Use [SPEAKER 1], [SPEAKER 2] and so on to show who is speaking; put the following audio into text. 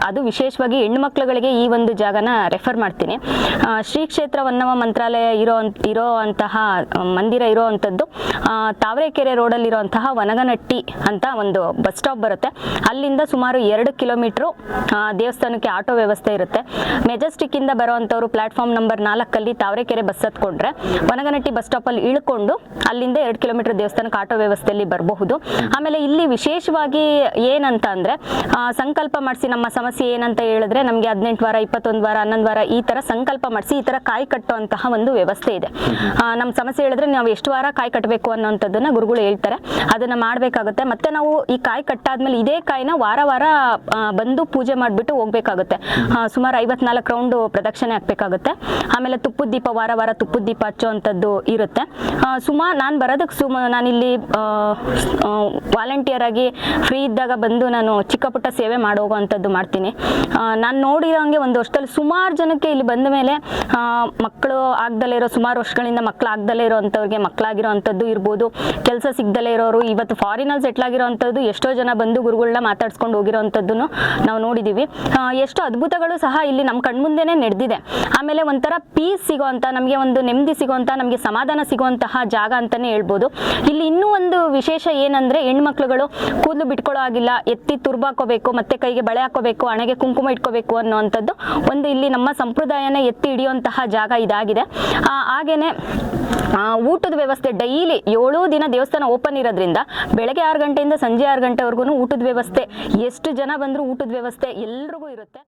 [SPEAKER 1] ಅದು ವಿಶೇಷವಾಗಿ ಹೆಣ್ಣು ಮಕ್ಕಳುಗಳಿಗೆ ಈ ಒಂದು ಜಾಗನ ರೆಫರ್ ಮಾಡ್ತೀನಿ. ಶ್ರೀ ಕ್ಷೇತ್ರ ವನ್ನವ ಮಂತ್ರಾಲಯ ಇರೋಂತಹ ಮಂದಿರ ಇರೋವಂಥದ್ದು ತಾವರೆಕೆರೆ ರೋಡಲ್ಲಿರುವಂತಹ ವನಗನಟ್ಟಿ ಅಂತ ಒಂದು ಬಸ್ ಸ್ಟಾಪ್ ಬರುತ್ತೆ. ಅಲ್ಲಿಂದ ಸುಮಾರು 2 ಕಿಲೋಮೀಟ್ರು ದೇವಸ್ಥಾನಕ್ಕೆ ಆಟೋ ವ್ಯವಸ್ಥೆ ಇರುತ್ತೆ. ಮೆಜೆಸ್ಟಿಕ್ಕಿಂದ ಬರೋವಂಥವ್ರು ಪ್ಲಾಟ್ಫಾರ್ಮ್ ನಂಬರ್ 4 ತಾವರೆಕೆರೆ ಬಸ್ ಹತ್ಕೊಂಡ್ರೆ ವನಗನಟ್ಟಿ ಬಸ್ ಸ್ಟಾಪಲ್ಲಿ ಇಳ್ಕೊಂಡು ಅಲ್ಲಿಂದ 2 ಕಿಲೋಮೀಟರ್ ದೇವಸ್ಥಾನಕ್ಕೆ ಆಟೋ ವ್ಯವಸ್ಥೆಯಲ್ಲಿ ಬರಬಹುದು. ಆಮೇಲೆ ಇಲ್ಲಿ ವಿಶೇಷವಾಗಿ ಏನಂತ ಅಂದರೆ ಸಂಕಲ್ಪ ಮಾಡಿಸಿ ನಮ್ಮ ಸಮಸ್ಯೆ ಏನಂತ ಹೇಳಿದ್ರೆ ನಮಗೆ 18 ವಾರ 21 ವಾರ 11 ವಾರ ಈ ಥರ ಸಂಕಲ್ಪ ಮಾಡಿಸಿ ಈ ಥರ ಕಾಯಿ ಕಟ್ಟುವಂತಹ ಒಂದು ವ್ಯವಸ್ಥೆ ಇದೆ. ನಮ್ಮ ಸಮಸ್ಯೆ ಹೇಳಿದ್ರೆ ನಾವು ಎಷ್ಟು ವಾರ ಕಾಯಿ ಕಟ್ಟಬೇಕು ಅನ್ನೋಂಥದ್ದನ್ನ ಗುರುಗಳು ಹೇಳ್ತಾರೆ. ಅದನ್ನ ಮಾಡಬೇಕಾಗುತ್ತೆ. ಮತ್ತೆ ನಾವು ಈ ಕಾಯಿ ಕಟ್ಟಾದ್ಮೇಲೆ ಇದೇ ಕಾಯಿನ ವಾರ ವಾರ ಬಂದು ಪೂಜೆ ಮಾಡಿಬಿಟ್ಟು ಹೋಗ್ಬೇಕಾಗುತ್ತೆ. ಸುಮಾರು 54 ರೌಂಡ್ ಪ್ರದಕ್ಷಿಣೆ ಹಾಕ್ಬೇಕಾಗುತ್ತೆ. ಆಮೇಲೆ ತುಪ್ಪದ ದೀಪ ವಾರ ವಾರ ತುಪ್ಪದ ದೀಪ ಹಚ್ಚುವಂಥದ್ದು ಇರುತ್ತೆ. ನಾನು ಬರೋದಕ್ಕೆ ನಾನಿಲ್ಲಿ ವಾಲಂಟಿಯರ್ ಆಗಿ ಫ್ರೀ ಇದ್ದಾಗ ಬಂದು ನಾನು ಚಿಕ್ಕ ಪುಟ್ಟ ಸೇವೆ ಮಾಡೋಗುವಂಥದ್ದು ಮಾಡ್ತೀನಿ. ನಾನು ನೋಡಿರೋಂಗೆ ಒಂದು ವರ್ಷದಲ್ಲಿ ಸುಮಾರು ಜನಕ್ಕೆ ಇಲ್ಲಿ ಬಂದ ಮೇಲೆ ಮಕ್ಕಳು ಆಗ್ದಲೇ ಇರೋ, ಸುಮಾರು ವರ್ಷಗಳಿಂದ ಮಕ್ಕಳು ಆಗ್ದಲೇ ಇರೋವಂಥವ್ರಿಗೆ ಮಕ್ಕಳಾಗಿರೋ ಅಂಥದ್ದು ಇರ್ಬೋದು, ಕೆಲಸ ಸಿಗ್ದಲೇ ಇರೋರು, ಇವತ್ತು ಫಾರಿನಲ್ಲಿ ಸೆಟ್ಲ್ ಆಗಿರೋವಂಥದ್ದು ಎಷ್ಟೋ ಜನ ಬಂದು ಗುರುಗಳನ್ನ ಮಾತಾಡ್ಸ್ಕೊಂಡು ಹೋಗಿರೋವಂಥದ್ದನ್ನು ನಾವು ನೋಡಿದ್ದೀವಿ. ಎಷ್ಟೋ ಅದ್ಭುತಗಳು ಸಹ ಇಲ್ಲಿ ನಮ್ಮ ಕಣ್ಮುಂದೆನೇ ನಡೆದಿದೆ. ಆಮೇಲೆ ಒಂಥರ ಪೀಸ್ ಸಿಗೋವಂಥ, ನಮಗೆ ಒಂದು ನೆಮ್ಮದಿ ಸಿಗೋವಂಥ, ನಮಗೆ ಸಮಾಧಾನ ಸಿಗುವಂತಹ ಜಾಗ ಅಂತಲೇ ಹೇಳ್ಬೋದು. ಇಲ್ಲಿ ಇನ್ನೂ ಒಂದು ವಿಶೇಷ ಏನಂದರೆ ಹೆಣ್ಮಕ್ಳುಗಳು ಕೂದಲು ಬಿಟ್ಕೊಳ್ಳೋ ಆಗಿಲ್ಲ, ಎತ್ತಿ ತುರ್ಬಾಕೋಬೇಕು, ಮತ್ತೆ ಕೈಗೆ ಬಳೆ ಹಾಕೋಬೇಕು, ಹಣೆಗೆ ಕುಂಕುಮ ಇಟ್ಕೋಬೇಕು ಅನ್ನೋವಂಥದ್ದು ಒಂದು ಇಲ್ಲಿ ನಮ್ಮ ಸಂಪ್ರದಾಯನ ಎತ್ತಿ ಹಿಡಿಯುವಂತಹ ಜಾಗ ಇದಾಗಿದೆ. ಹಾಗೇನೆ ಊಟದ ವ್ಯವಸ್ಥೆ ಡೈಲಿ 7 ದಿನ ದೇವಸ್ಥಾನ ಓಪನ್ ಇರೋದ್ರಿಂದ ಬೆಳಗ್ಗೆ 6 ಗಂಟೆಯಿಂದ ಸಂಜೆ 6 ಗಂಟೆವರೆಗೂ ಊಟದ ವ್ಯವಸ್ಥೆ, ಎಷ್ಟು ಜನ ಬಂದರೂ ಊಟದ ವ್ಯವಸ್ಥೆ ಎಲ್ರಿಗೂ ಇರುತ್ತೆ.